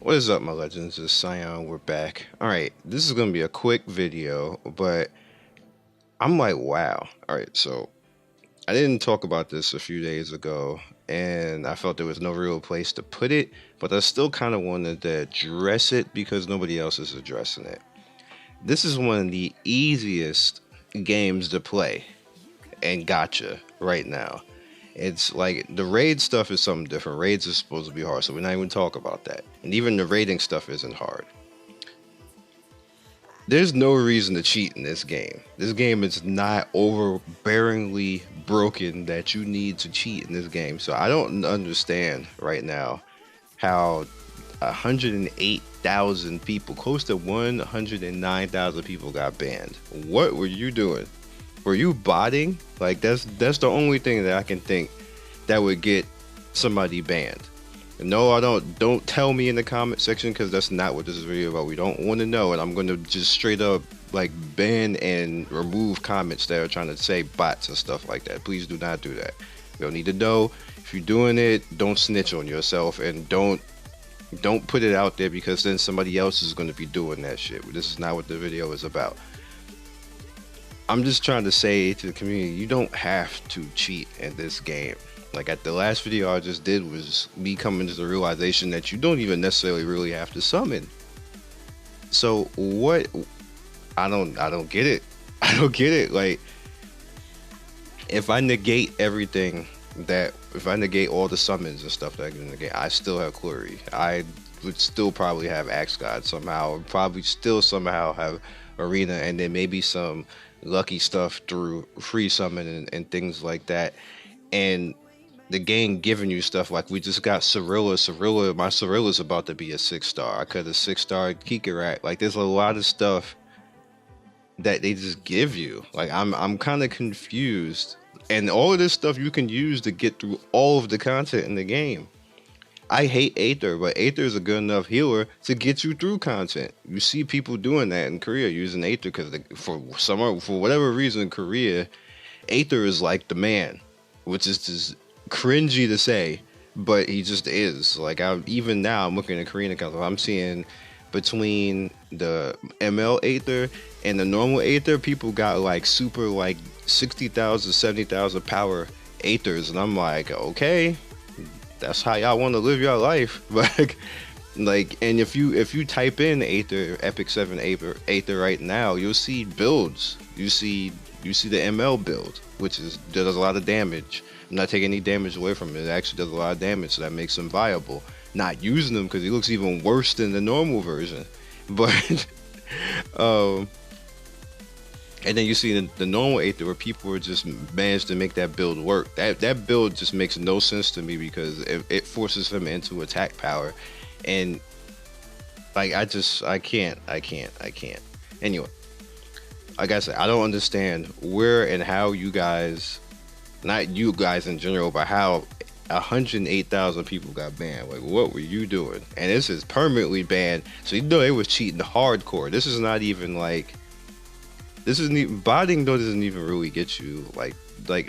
What is up, my legends? It's Sion. We're back. All right, this is gonna be a quick video, but I'm like, wow. All right, so I didn't talk about this a few days ago, and I felt there was no real place to put it, but I still kind of wanted to address it because nobody else is addressing it. This is one of the easiest games to play and gotcha right now. It's like the raid stuff is something different. Raids are supposed to be hard, so we're not even talk about that. And even the raiding stuff isn't hard. There's no reason to cheat in this game. This game is not overbearingly broken that you need to cheat in this game. So I don't understand right now how 108,000 people, close to 109,000 people got banned. What were you doing? Were you botting? Like that's the only thing that I can think that would get somebody banned. No, I don't tell me in the comment section because that's not what this is really about. We don't want to know, and I'm going to just straight up like ban and remove comments that are trying to say bots and stuff like that. Please do not do that. We don't need to know. If you're doing it, don't snitch on yourself and don't put it out there because then somebody else is going to be doing that shit. This is not what the video is about. I'm just trying to say to the community, you don't have to cheat in this game. Like at the last video I just did was me coming to the realization that you don't even necessarily really have to summon. So what? I don't get it. I don't get it. Like if I negate everything if I negate all the summons and stuff that I get in the game, I still have Query. I would still probably have Axe God somehow. Probably still somehow have Arena, and then maybe some lucky stuff through free summon and things like that. And the game giving you stuff like we just got Cirilla. My Cirilla's about to be a 6-star. I could have 6-star Kikarak. Like there's a lot of stuff that they just give you. Like I'm kind of confused. And all of this stuff you can use to get through all of the content in the game. I hate Aether, but Aether is a good enough healer to get you through content. You see people doing that in Korea using Aether because for whatever reason in Korea, Aether is like the man, which is just cringy to say, but he just is. Like even now I'm looking at Korean accounts, I'm seeing between the ML Aether and the normal Aether, people got like super like 60,000, 70,000 power Aethers, and I'm like, okay, that's how y'all want to live your life. like and if you type in Aether, Epic 7 Aether right now, you'll see builds. You see the ML build, which does a lot of damage. I'm not taking any damage away from it. It actually does a lot of damage, so that makes him viable. Not using him because he looks even worse than the normal version. But and then you see the normal Aether where people are just managed to make that build work. That build just makes no sense to me because it forces him into attack power, and like I can't. Anyway, like I said, I don't understand where and how you guys, not you guys in general, but how 108,000 people got banned. Like what were you doing? And this is permanently banned, so you know they was cheating hardcore. This is not even like, this isn't even, botting though doesn't even really get you like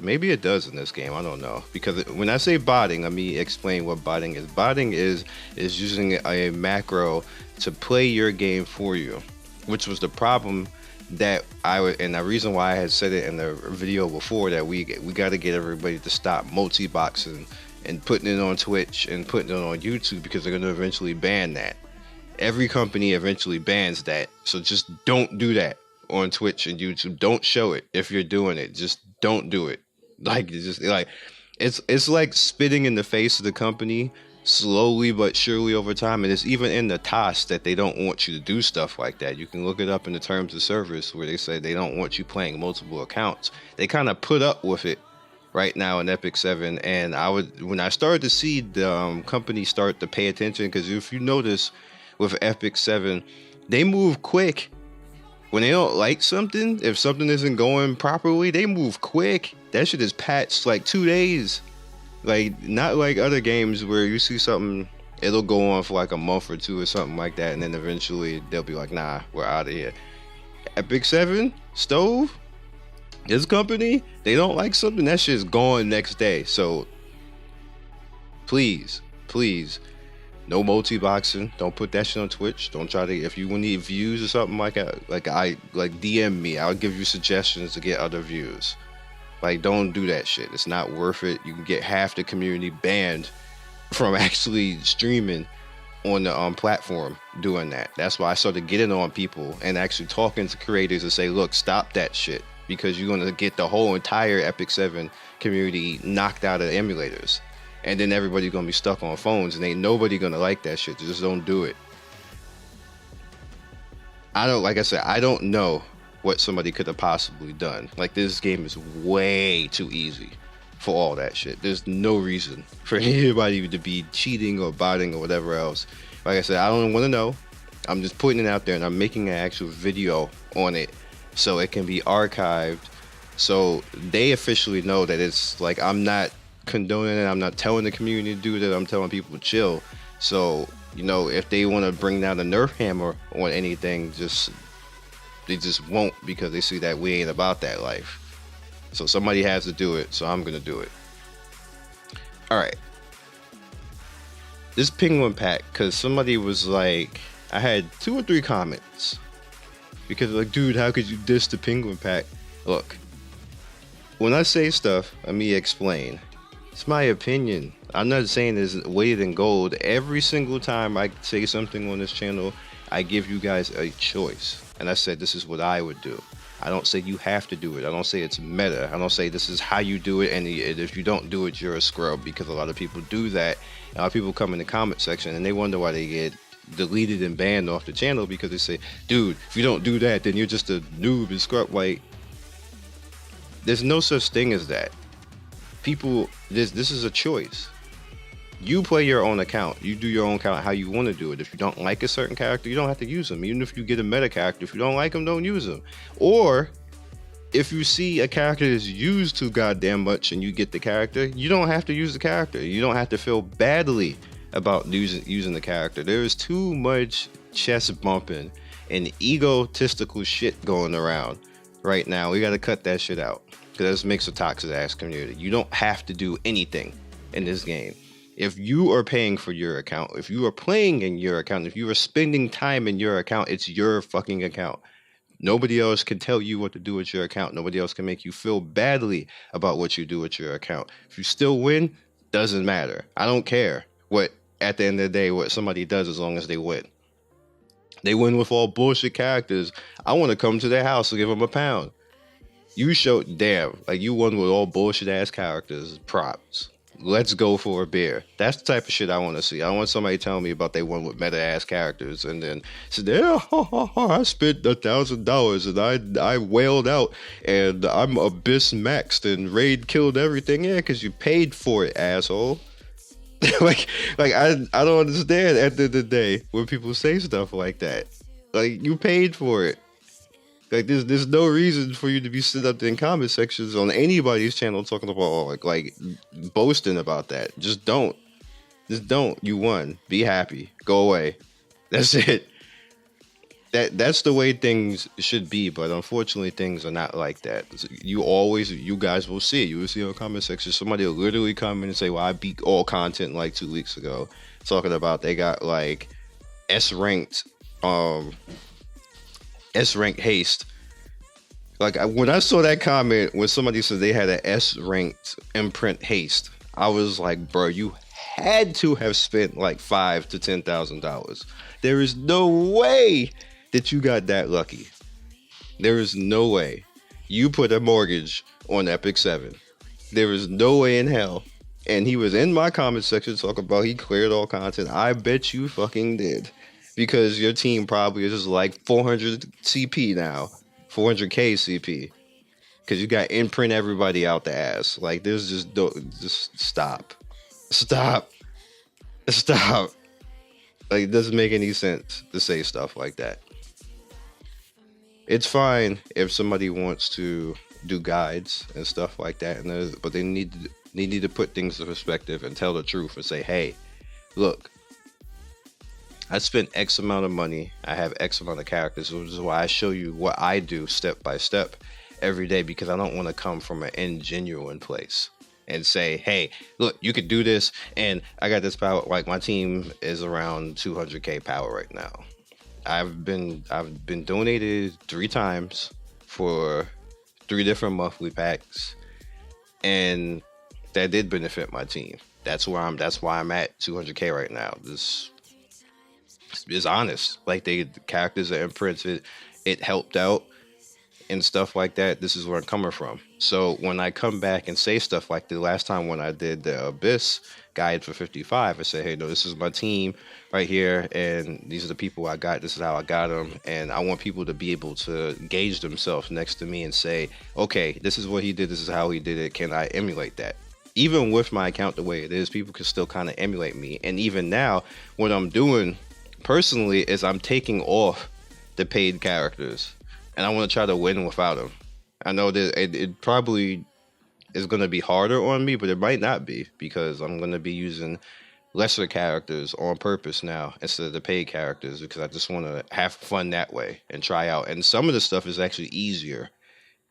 maybe it does in this game, I don't know, because when I say botting, let me explain what botting is. Botting is using a macro to play your game for you, which was the problem that and the reason why I had said it in the video before, that we got to get everybody to stop multi-boxing and putting it on Twitch and putting it on YouTube, because they're going to eventually ban that. Every company eventually bans that, so just don't do that on Twitch and YouTube. Don't show it if you're doing it. Just don't do it. Like it's like spitting in the face of the company slowly but surely over time. And it's even in the TOS that they don't want you to do stuff like that. You can look it up in the terms of service where they say they don't want you playing multiple accounts. They kind of put up with it right now in Epic 7, and when I started to see the company start to pay attention, because if you notice with Epic 7, they move quick. When they don't like something, if something isn't going properly, they move quick. That shit is patched like 2 days. Like, not like other games where you see something, it'll go on for like a month or two or something like that, and then eventually they'll be like, nah, we're out of here. Epic 7, Stove, this company, they don't like something, that shit's gone next day. So please No multi-boxing. Don't put that shit on Twitch. Don't try to, if you need views or something like that, like DM me. I'll give you suggestions to get other views. Like, don't do that shit. It's not worth it. You can get half the community banned from actually streaming on the platform doing that. That's why I started getting on people and actually talking to creators and say, look, stop that shit, because you're going to get the whole entire Epic 7 community knocked out of emulators. And then everybody's going to be stuck on phones, and ain't nobody going to like that shit. Just don't do it. Like I said, I don't know what somebody could have possibly done. Like, this game is way too easy for all that shit. There's no reason for anybody to be cheating or botting or whatever else. Like I said, I don't want to know. I'm just putting it out there, and I'm making an actual video on it so it can be archived, so they officially know that it's like, I'm not condoning it. I'm not telling the community to do that. I'm telling people to chill. So, you know, if they want to bring down the Nerf hammer on anything, they just won't, because they see that we ain't about that life. So somebody has to do it, so I'm gonna do it. All right, this penguin pack, because somebody was like, I had 2 or 3 comments because like, dude, how could you diss the penguin pack? Look, when I say stuff, let me explain. It's my opinion. I'm not saying it's weighted in gold. Every single time I say something on this channel, I give you guys a choice. And I said, this is what I would do. I don't say you have to do it. I don't say it's meta. I don't say this is how you do it, and if you don't do it, you're a scrub, because a lot of people do that. A lot of people come in the comment section and they wonder why they get deleted and banned off the channel, because they say, dude, if you don't do that, then you're just a noob and scrub. Like, there's no such thing as that. People, this is a choice. You play your own account. You do your own account how you want to do it. If you don't like a certain character, you don't have to use them. Even if you get a meta character, if you don't like them, don't use them. Or if you see a character is used too goddamn much and you get the character, you don't have to use the character. You don't have to feel badly about using the character. There is too much chest bumping and egotistical shit going around right now. We got to cut that shit out, because this makes a toxic ass community. You don't have to do anything in this game. If you are paying for your account, if you are playing in your account, if you are spending time in your account, it's your fucking account. Nobody else can tell you what to do with your account. Nobody else can make you feel badly about what you do with your account. If you still win, doesn't matter. I don't care what, at the end of the day, what somebody does, as long as they win. They win with all bullshit characters. I want to come to their house and give them a pound. You showed, damn, like, you won with all bullshit ass characters. Props. Let's go for a beer. That's the type of shit I want to see. I want somebody telling me about they won with meta ass characters, and then said, yeah, I spent $1,000 and I wailed out, and I'm abyss maxed and raid killed everything. Yeah, because you paid for it, asshole. like I don't understand at the end of the day when people say stuff like that. Like, you paid for it. Like, there's no reason for you to be sitting up in comment sections on anybody's channel talking about like boasting about that. Just don't. You won. Be happy. Go away. That's it. That's the way things should be, but unfortunately things are not like that. You guys will see it. You will see in the comment section, somebody will literally come in and say, well, I beat all content like 2 weeks ago, talking about they got like S-ranked haste. Like, when I saw that comment when somebody said they had an S-ranked imprint haste, I was like, bro, you had to have spent like $5,000 to $10,000. There is no way that you got that lucky. There is no way. You put a mortgage on Epic 7. There is no way in hell. And he was in my comment section talking about he cleared all content. I bet you fucking did. Because your team probably is just like 400 CP now. 400k CP. Because you got imprint everybody out the ass. Like, there's just stop. Stop. Like, it doesn't make any sense to say stuff like that. It's fine if somebody wants to do guides and stuff like that, but they need to put things in perspective and tell the truth and say, hey, look, I spent X amount of money. I have X amount of characters, which is why I show you what I do step by step every day, because I don't want to come from an ingenuine place. and say, hey, look, you could do this, and I got this power. Like my team is around 200k power right now. I've been donated 3 times for 3 different monthly packs, and that did benefit my team. That's why I'm at 200k right now. This is honest. Like the characters are imprinted. It helped out and stuff like that. This is where I'm coming from. So when I come back and say stuff like the last time when I did the Abyss guide for 55, I say, hey, no, this is my team right here, and these are the people I got. This is how I got them, and I want people to be able to gauge themselves next to me and say, okay, this is what he did. This is how he did it. Can I emulate that? Even with my account the way it is, people can still kind of emulate me. And even now, what I'm doing personally is I'm taking off the paid characters, and I want to try to win without them. I know that it probably is going to be harder on me, but it might not be, because I'm going to be using lesser characters on purpose now instead of the paid characters, because I just want to have fun that way and try out. And some of the stuff is actually easier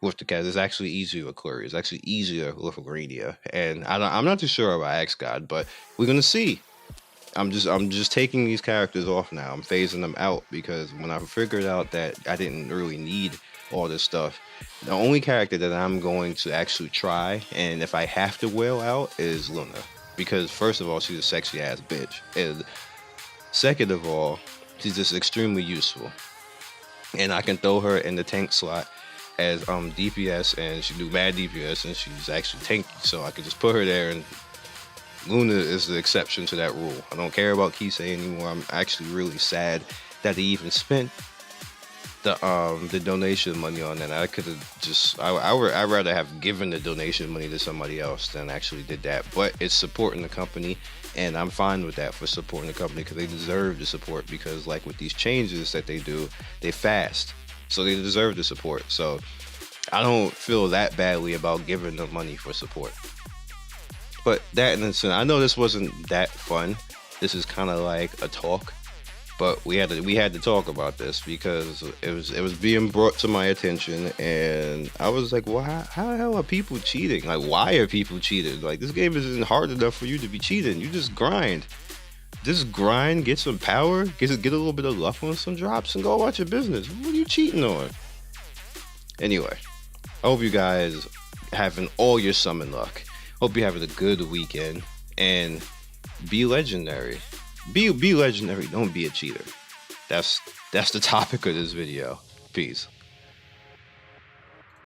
with the cats. It's actually easier with Clury. It's actually easier with Agrania. And I'm not too sure about Axe God, but we're going to see. I'm just taking these characters off now. I'm phasing them out, because when I figured out that I didn't really need all this stuff, the only character that I'm going to actually try, and if I have to wail out, is Luna. Because first of all, she's a sexy ass bitch, and second of all, she's just extremely useful. And I can throw her in the tank slot as DPS, and she do mad DPS, and she's actually tanky, so I could just put her there, and Luna is the exception to that rule. I don't care about Kisei anymore. I'm actually really sad that he even spent the donation money on that. I could have just I'd rather have given the donation money to somebody else than actually did that. But it's supporting the company, and I'm fine with that for supporting the company, because they deserve the support. Because like with these changes that they do, they fast, so they deserve the support. So I don't feel that badly about giving them money for support. But that in a I know this wasn't that fun. This is kind of like a talk, but we had to talk about this, because it was being brought to my attention, and I was like, well, how the hell are people cheating? Like, why are people cheating? Like, this game isn't hard enough for you to be cheating. You just grind. Just grind, get some power, get a little bit of luck on some drops, and go about your business. What are you cheating on? Anyway, I hope you guys having all your summon luck. Hope you're having a good weekend, and be legendary. Be legendary. Don't be a cheater. That's the topic of this video. Peace.